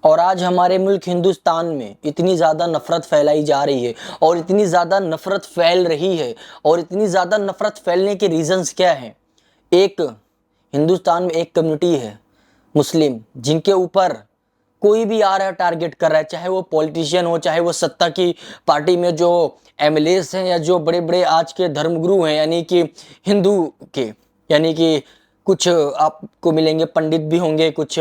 और आज हमारे मुल्क हिंदुस्तान में इतनी ज़्यादा नफ़रत फैलाई जा रही है और इतनी ज़्यादा नफ़रत फैल रही है और इतनी ज़्यादा नफ़रत फैलने के रीज़न्स क्या हैं। एक हिंदुस्तान में एक कम्युनिटी है मुस्लिम, जिनके ऊपर कोई भी आ रहा है टारगेट कर रहा है, चाहे वो पॉलिटिशियन हो, चाहे वो सत्ता की पार्टी में जो एमएलएस हैं या जो बड़े बड़े आज के धर्मगुरु हैं, यानी कि हिंदू के, यानी कि कुछ आपको मिलेंगे पंडित भी होंगे, कुछ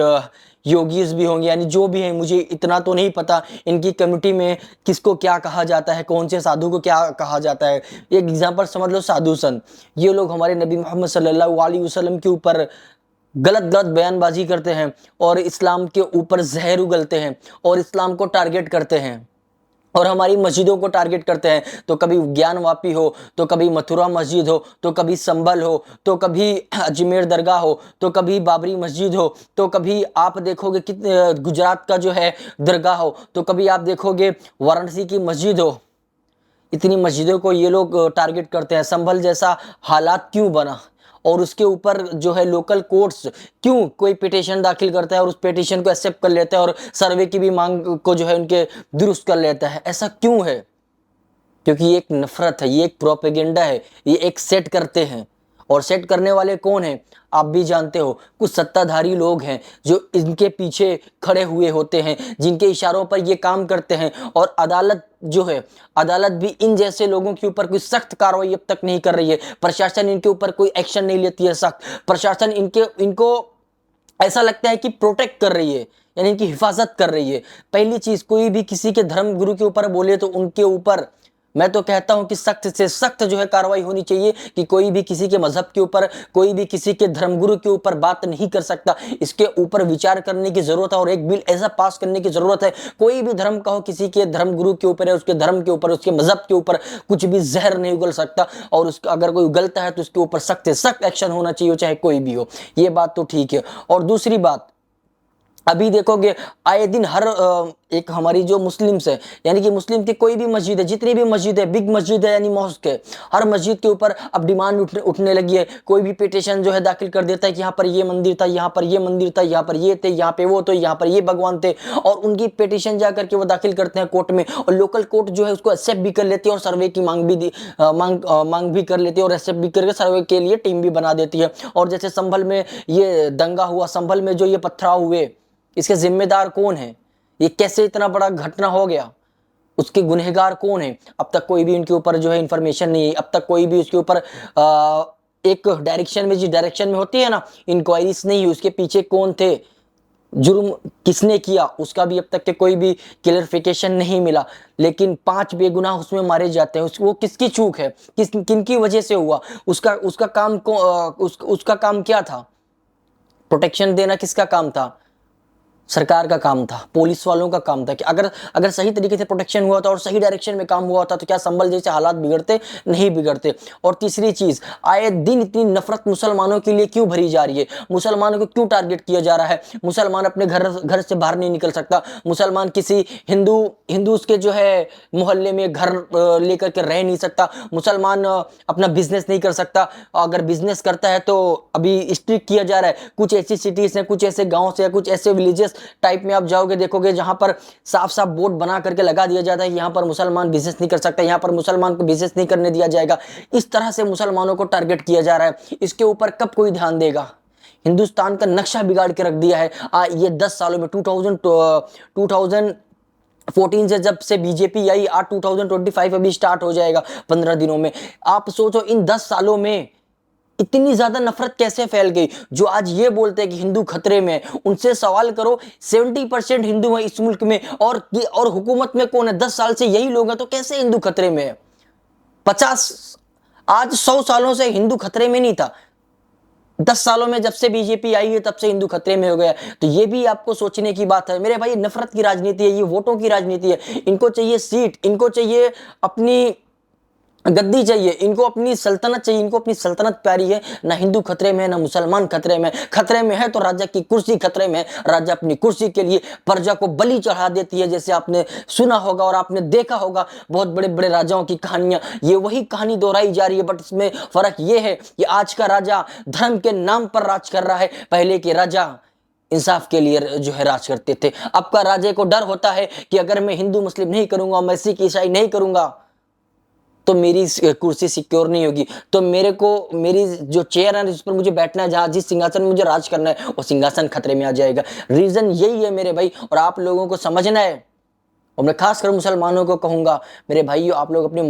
योगीज भी होंगे, यानी जो भी हैं, मुझे इतना तो नहीं पता इनकी कम्युनिटी में किसको क्या कहा जाता है, कौन से साधु को क्या कहा जाता है। एक एग्जांपल समझ लो, साधु संत, ये लोग हमारे नबी मोहम्मद सल्लल्लाहु अलैहि वसल्लम के ऊपर गलत गलत बयानबाजी करते हैं और इस्लाम के ऊपर जहर उगलते हैं और इस्लाम को टारगेट करते हैं और हमारी मस्जिदों को टारगेट करते हैं। तो कभी ज्ञानवापी हो, तो कभी मथुरा मस्जिद हो, तो कभी संभल हो, तो कभी अजमेर दरगाह हो, तो कभी बाबरी मस्जिद हो, तो कभी आप देखोगे कि गुजरात का जो है दरगाह हो, तो कभी आप देखोगे वाराणसी की मस्जिद हो। इतनी मस्जिदों को ये लोग टारगेट करते हैं। संभल जैसा हालात क्यों बना और उसके ऊपर जो है लोकल कोर्ट्स क्यों कोई पिटीशन दाखिल करता है और उस पिटीशन को एक्सेप्ट कर लेता है और सर्वे की भी मांग को जो है उनके दुरुस्त कर लेता है। ऐसा क्यों है? क्योंकि ये एक नफरत है, ये एक प्रोपेगेंडा है, ये एक सेट करते हैं। और सेट करने वाले कौन हैं? आप भी जानते हो, कुछ सत्ताधारी लोग हैं जो इनके पीछे खड़े हुए होते हैं, जिनके इशारों पर ये काम करते हैं। और अदालत जो है, अदालत भी इन जैसे लोगों के ऊपर कोई सख्त कार्रवाई अब तक नहीं कर रही है। प्रशासन इनके ऊपर कोई एक्शन नहीं लेती है सख्त। प्रशासन इनको ऐसा लगता है कि प्रोटेक्ट कर रही है, यानी इनकी हिफाजत कर रही है। पहली चीज, कोई भी किसी के धर्म गुरु के ऊपर बोले तो उनके ऊपर मैं तो कहता हूं कि सख्त से सख्त जो है कार्रवाई होनी चाहिए कि कोई भी किसी के मजहब के ऊपर, कोई भी किसी के धर्मगुरु के ऊपर बात नहीं कर सकता। इसके ऊपर विचार करने की जरूरत है और एक बिल ऐसा पास करने की जरूरत है, कोई भी धर्म का हो, किसी के धर्मगुरु के ऊपर है, उसके धर्म के ऊपर, उसके मजहब के ऊपर कुछ भी जहर नहीं उगल सकता। और उसका अगर कोई उगलता है तो उसके ऊपर सख्त से सख्त एक्शन होना चाहिए, चाहे कोई भी हो। ये बात तो ठीक है। और दूसरी बात, अभी देखोगे आए दिन हर एक हमारी जो मुस्लिम्स है, यानी कि मुस्लिम की कोई भी मस्जिद है, जितनी भी मस्जिद है, बिग मस्जिद है यानी मॉस्क है, हर मस्जिद के ऊपर अब डिमांड उठने लगी है। कोई भी पिटीशन जो है दाखिल कर देता है कि यहाँ पर ये मंदिर था, यहाँ पर ये मंदिर था, यहाँ पर ये थे, यहाँ पे वो, तो यहाँ पर ये भगवान थे। और उनकी पिटीशन जा करके वो दाखिल करते हैं कोर्ट में, और लोकल कोर्ट जो है उसको एक्सेप्ट भी कर लेती है और सर्वे की मांग भी कर लेती है और एक्सेप्ट भी करके सर्वे के लिए टीम भी बना देती है। और जैसे संभल में ये दंगा हुआ, संभल में जो ये पथराव हुए, इसके जिम्मेदार कौन है? ये कैसे इतना बड़ा घटना हो गया? उसके गुनहगार कौन है? अब तक कोई भी इनके ऊपर जो है इंफॉर्मेशन नहीं है। अब तक कोई भी उसके ऊपर एक डायरेक्शन में, जिस डायरेक्शन में होती है ना इंक्वायरीज, नहीं हुई। उसके पीछे कौन थे, जुर्म किसने किया, उसका भी अब तक के कोई भी क्लियरिफिकेशन नहीं मिला। लेकिन 5 बेगुनाह उसमें मारे जाते हैं। वो किसकी चूक है, किनकी वजह से हुआ? उसका काम क्या था? प्रोटेक्शन देना किसका काम था? सरकार का काम था, पुलिस वालों का काम था। कि अगर सही तरीके से प्रोटेक्शन हुआ था और सही डायरेक्शन में काम हुआ था तो क्या संभल जैसे हालात बिगड़ते? नहीं बिगड़ते। और तीसरी चीज, आए दिन इतनी नफरत मुसलमानों के लिए क्यों भरी जा रही है? मुसलमानों को क्यों टारगेट किया जा रहा है? मुसलमान अपने घर से बाहर नहीं निकल सकता। मुसलमान किसी हिंदू के जो है मोहल्ले में घर लेकर के रह नहीं सकता। मुसलमान अपना बिजनेस नहीं कर सकता। अगर बिजनेस करता है तो अभी स्ट्रिक्ट किया जा रहा है। कुछ ऐसी सिटीज हैं, कुछ ऐसे गाँव से, कुछ ऐसे विलेजेस टाइप में आप जाओगे, देखोगे जहां पर साफ साफ बोर्ड बना करके लगा दिया जाता है कि यहां पर मुसलमान बिजनेस नहीं कर सकता, यहां पर मुसलमान को बिजनेस नहीं करने दिया जाएगा। इस तरह से मुसलमानों को टारगेट किया जा रहा है। इसके ऊपर कब कोई ध्यान देगा? हिंदुस्तान का नक्शा बिगाड़ के रख दिया है ये 10 सालों में। 2014 से जब से बीजेपी आई, आज 2025 अभी स्टार्ट हो जाएगा 15 दिनों में। आप सोचो इन 10 सालों में इतनी ज्यादा नफरत कैसे फैल गई। जो आज ये बोलते हैं कि हिंदू खतरे में, उनसे सवाल करो, 70% हिंदू है इस मुल्क में और हुकूमत में कौन है? 10 साल से यही लोग हैं, तो कैसे हिंदू खतरे में है? 100 सालों से हिंदू खतरे में नहीं था। 10 सालों में जब से बीजेपी आई है तब से हिंदू खतरे में हो गया। तो ये भी आपको सोचने की बात है मेरे भाई। नफरत की राजनीति है, ये वोटों की राजनीति है। इनको चाहिए सीट, इनको चाहिए अपनी गद्दी चाहिए, इनको अपनी सल्तनत चाहिए। इनको अपनी सल्तनत प्यारी है। ना हिंदू खतरे में, ना मुसलमान खतरे में। खतरे में है तो राजा की कुर्सी खतरे में। राजा अपनी कुर्सी के लिए प्रजा को बलि चढ़ा देती है, जैसे आपने सुना होगा और आपने देखा होगा बहुत बड़े बड़े राजाओं की कहानियां। ये वही कहानी दोहराई जा रही है, बट इसमें फर्क ये है कि आज का राजा धर्म के नाम पर राज कर रहा है। पहले के राजा इंसाफ के लिए जो है राज करते थे। अब का राजे को डर होता है कि अगर मैं हिंदू मुस्लिम नहीं करूंगा, मैं सिख ईसाई नहीं करूंगा, तो मेरी कुर्सी सिक्योर नहीं होगी, तो मेरे को मेरी जो चेयर है जिस पर मुझे बैठना है, जहां जिस सिंहासन में मुझे राज करना है, वो सिंहासन खतरे में आ जाएगा। रीजन यही है मेरे भाई, और आप लोगों को समझना है। और मैं खासकर मुसलमानों को कहूंगा, मेरे भाइयों, आप लोग अपनी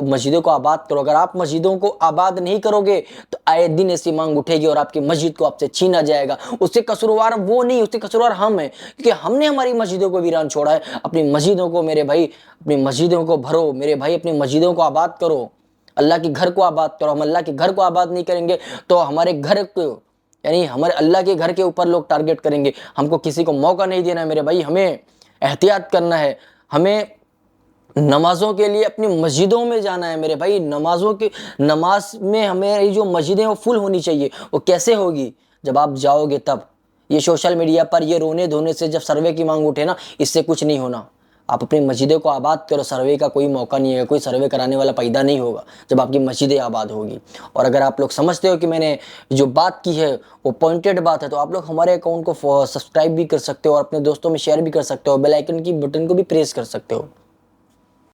मस्जिदों को आबाद करो। अगर आप मस्जिदों को आबाद नहीं करोगे तो आए दिन ऐसी मांग उठेगी और आपकी मस्जिद को आपसे छीना जाएगा। उससे कसूरवार वो नहीं, उससे कसूरवार हम हैं, क्योंकि हमने हमारी मस्जिदों को वीरान छोड़ा है। अपनी मस्जिदों को मेरे भाई, अपनी मस्जिदों को भरो मेरे भाई, अपनी मस्जिदों को आबाद करो, अल्लाह के घर को आबाद करो। हम अल्लाह के घर को आबाद नहीं करेंगे तो हमारे घर को, यानी हमारे अल्लाह के घर के ऊपर लोग टारगेट करेंगे। हमको किसी को मौका नहीं देना है मेरे भाई, हमें एहतियात करना है। हमें नमाजों के लिए अपनी मस्जिदों में जाना है मेरे भाई। नमाज में हमें जो मस्जिदें वो फुल होनी चाहिए। वो कैसे होगी? जब आप जाओगे तब। ये सोशल मीडिया पर ये रोने धोने से जब सर्वे की मांग उठे ना, इससे कुछ नहीं होना। आप अपनी मस्जिदों को आबाद करो, सर्वे का कोई मौका नहीं है, कोई सर्वे कराने वाला पैदा नहीं होगा जब आपकी मस्जिदें आबाद होगी। और अगर आप लोग समझते हो कि मैंने जो बात की है वो पॉइंटेड बात है, तो आप लोग हमारे अकाउंट को सब्सक्राइब भी कर सकते हो और अपने दोस्तों में शेयर भी कर सकते हो, बेल आइकन की बटन को भी प्रेस कर सकते हो।